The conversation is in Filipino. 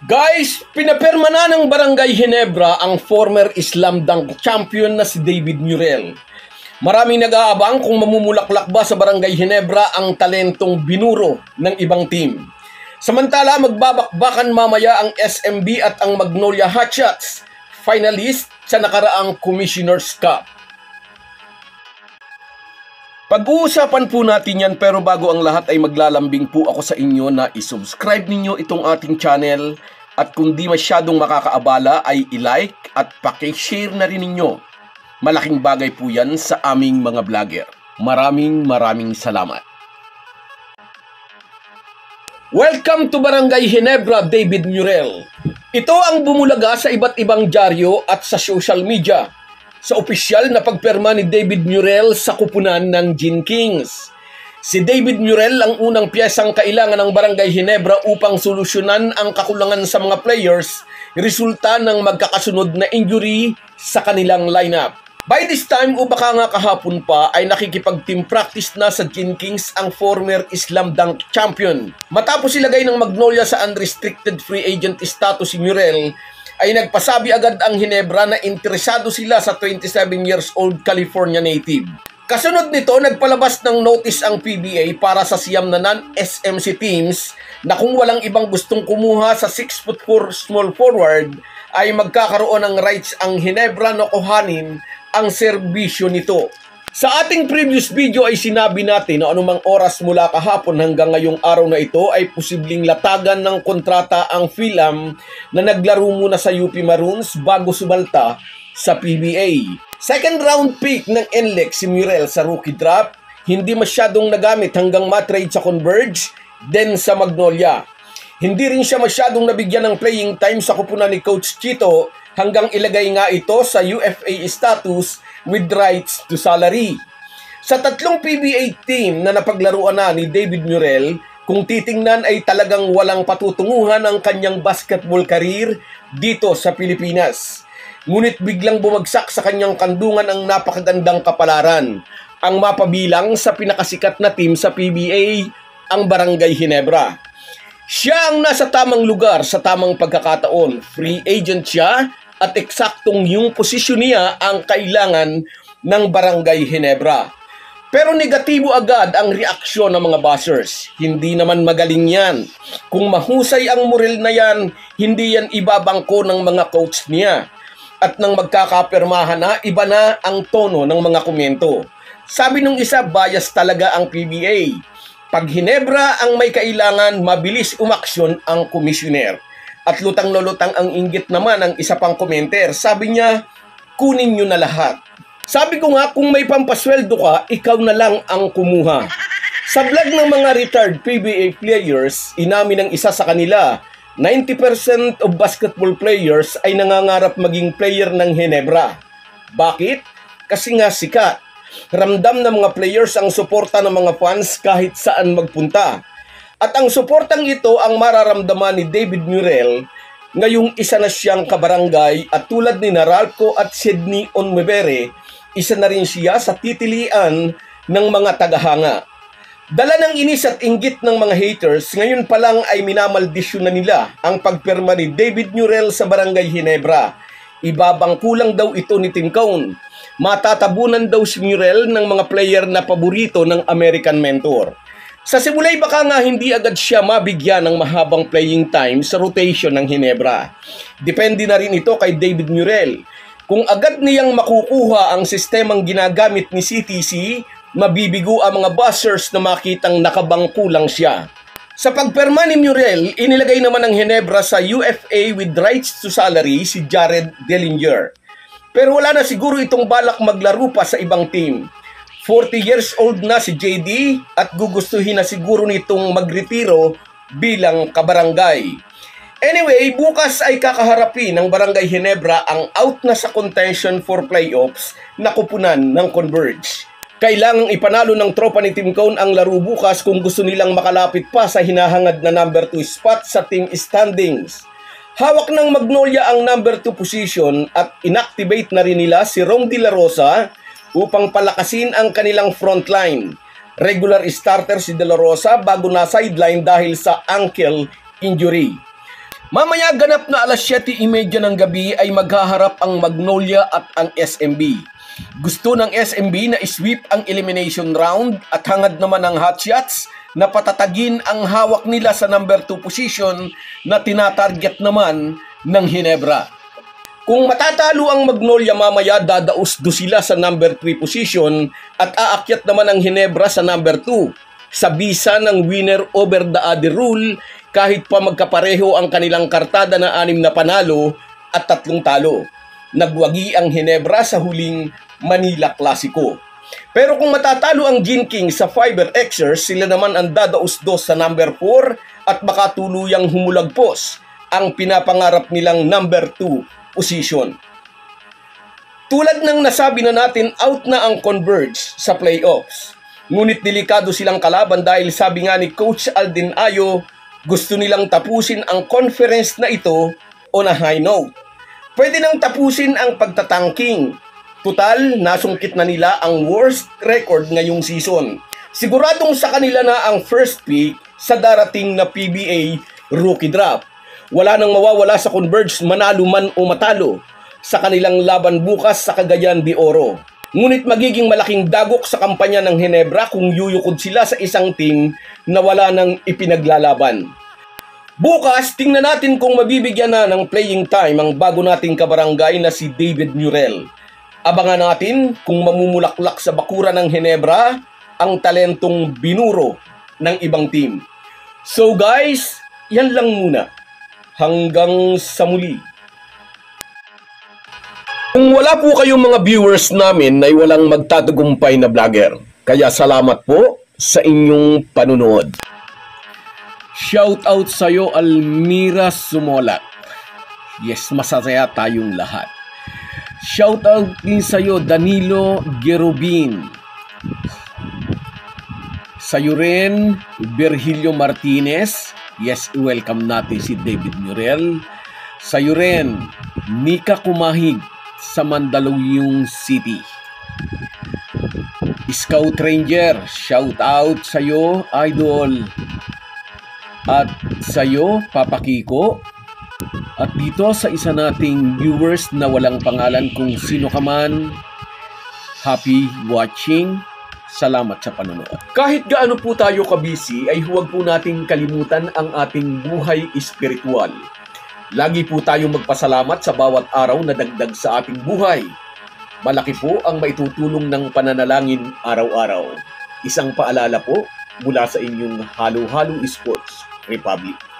Guys, pinapirma na ng Barangay Ginebra ang former slam dunk champion na si David Murrell. Maraming nag-aabang kung mamumulaklak ba sa Barangay Ginebra ang talentong binuro ng ibang team. Samantala, magbabakbakan mamaya ang SMB at ang Magnolia Hotshots, finalist sa nakaraang Commissioner's Cup. Pag-uusapan po natin yan, pero bago ang lahat ay maglalambing po ako sa inyo na isubscribe ninyo itong ating channel at kung di masyadong makakaabala ay i-like at paki-share na rin ninyo. Malaking bagay po yan sa aming mga vlogger. Maraming salamat. Welcome to Barangay Ginebra, David Murrell. Ito ang bumulaga sa iba't ibang dyaryo at sa social media sa opisyal na pagpirma ni David Murrell sa kupunan ng Gin Kings. Si David Murrell ang unang piyesang kailangan ng Barangay Ginebra upang solusyonan ang kakulangan sa mga players, resulta ng magkakasunod na injury sa kanilang lineup. By this time, o baka nga kahapon pa, ay nakikipag-team practice na sa Gin Kings ang former slam dunk champion. Matapos ilagay ng Magnolia sa unrestricted free agent status si Murrell, ay nagpasabi agad ang Ginebra na interesado sila sa 27 years old California native. Kasunod nito, nagpalabas ng notice ang PBA para sa siyam na non-SMC teams na kung walang ibang gustong kumuha sa 6'4" small forward, ay magkakaroon ng rights ang Ginebra na kuhanin ang serbisyo nito. Sa ating previous video ay sinabi natin na anumang oras mula kahapon hanggang ngayong araw na ito ay posibleng latagan ng kontrata ang Philam na naglaro muna sa UP Maroons bago sumalta sa PBA. Second round pick ng NLEX si Murrell sa rookie draft, hindi masyadong nagamit hanggang matrade sa Converge, then sa Magnolia. Hindi rin siya masyadong nabigyan ng playing time sa kupunan ni Coach Chito hanggang ilagay nga ito sa UFA status with rights to salary. Sa tatlong PBA team na napaglaruan na ni David Murrell, kung titingnan ay talagang walang patutunguhan ang kanyang basketball career dito sa Pilipinas. Ngunit biglang bumagsak sa kanyang kandungan ang napakagandang kapalaran. Ang mapabilang sa pinakasikat na team sa PBA, ang Barangay Ginebra. Siya ang nasa tamang lugar sa tamang pagkakataon. Free agent siya at eksaktong yung posisyon niya ang kailangan ng Barangay Ginebra. Pero negatibo agad ang reaksyon ng mga buzzers. Hindi naman magaling yan. Kung mahusay ang Murrell na yan, hindi yan ibabangko ng mga coach niya. At nang magkakapirmahan na, iba na ang tono ng mga komento. Sabi nung isa, bias talaga ang PBA. Pag Ginebra ang may kailangan, mabilis umaksyon ang komisyoner. At lutang-lulutang ang inggit naman ang isa pang komenter. Sabi niya, kunin nyo na lahat. Sabi ko nga, kung may pampasweldo ka, ikaw na lang ang kumuha. Sa vlog ng mga retired PBA players, inamin ng isa sa kanila, 90% of basketball players ay nangangarap maging player ng Ginebra. Bakit? Kasi nga sikat. Ramdam ng mga players ang suporta ng mga fans kahit saan magpunta. At ang suportang ito ang mararamdaman ni David Murrell ngayong isa na siyang kabarangay at tulad ni Naralco at Sydney Onmebere, isa na rin siya sa titilian ng mga tagahanga. Dala ng inis at inggit ng mga haters, ngayon pa lang ay minamaldisyon na nila ang pagpirma ni David Murrell sa Barangay Ginebra. Ibabangkulang daw ito ni Tim Cone. Matatabunan daw si Murrell ng mga player na paborito ng American mentor. Sa simulay baka nga hindi agad siya mabigyan ng mahabang playing time sa rotation ng Ginebra. Depende na rin ito kay David Murrell. Kung agad niyang makukuha ang sistemang ginagamit ni CTC, mabibigo ang mga buzzers na makitang nakabangko lang siya. Sa pagpirma ni Murrell, inilagay naman ng Ginebra sa UFA with rights to salary si Jared Dellinger. Pero wala na siguro itong balak maglaro pa sa ibang team. 40 years old na si JD at gugustuhin na siguro nitong magretiro bilang kabarangay. Anyway, bukas ay kakaharapin ng Barangay Ginebra ang out na sa contention for playoffs na kupunan ng Converge. Kailangang ipanalo ng tropa ni Tim Cone ang laro bukas kung gusto nilang makalapit pa sa hinahangad na number 2 spot sa team standings. Hawak ng Magnolia ang number 2 position at inactivate na rin nila si Rom De La Rosa upang palakasin ang kanilang frontline. Regular starter si De La Rosa bago na sideline dahil sa ankle injury. Mamaya ganap na alas 7:30 ng gabi ay maghaharap ang Magnolia at ang SMB. Gusto ng SMB na isweep ang elimination round at hangad naman ng Hotshots na patatagin ang hawak nila sa number 2 position na tinatarget naman ng Ginebra. Kung matatalo ang Magnolia mamaya, dadausdo sila sa number 3 position at aakyat naman ang Ginebra sa number 2. Sa bisa ng winner over the other rule, kahit pa magkapareho ang kanilang kartada na 6 na panalo at 3 talo. Nagwagi ang Ginebra sa huling Manila Clasico. Pero kung matatalo ang Gin King sa Fiber Xers, sila naman ang dadausdos sa number 4 at baka tuluyang humulagpos ang pinapangarap nilang number 2 position. Tulad ng nasabi na natin, out na ang Converge sa playoffs. Ngunit delikado silang kalaban dahil sabi nga ni Coach Aldin Ayo, gusto nilang tapusin ang conference na ito on a high note. Pwede nang tapusin ang pagtatangking. Total, nasungkit na nila ang worst record ngayong season. Siguradong sa kanila na ang first pick sa darating na PBA rookie draft. Wala nang mawawala sa Converge, manalo man o matalo sa kanilang laban bukas sa Cagayan de Oro. Ngunit magiging malaking dagok sa kampanya ng Ginebra kung yuyukod sila sa isang team na wala nang ipinaglalaban. Bukas, tingnan natin kung mabibigyan na ng playing time ang bago nating kabarangay na si David Murrell. Abangan natin kung mamumulaklak sa bakura ng Ginebra ang talentong binuro ng ibang team. So guys, yan lang muna. Hanggang sa muli. Kung wala po kayong mga viewers namin ay walang magtatagumpay na vlogger. Kaya salamat po sa inyong panunood. Shout out sa iyo, Almira Sumolak. Yes, masasaya tayong lahat. Shout out din sa iyo, Danilo Gerubin. Sa iyo rin, Virgilio Martinez. Yes, welcome natin si David Murrell. Sa iyo rin, Nika Kumahig sa Mandaluyong City. Scout Ranger, shout out sa iyo, Idol. At sa iyo, Papa Kiko. At dito sa isa nating viewers na walang pangalan kung sino ka man, happy watching. Salamat sa panonood. Kahit gaano po tayo kabisi, ay huwag po nating kalimutan ang ating buhay espiritual. Lagi po tayong magpasalamat sa bawat araw na dagdag sa ating buhay. Malaki po ang maitutulong ng pananalangin araw-araw. Isang paalala po mula sa inyong Halo Halo Sports Republic.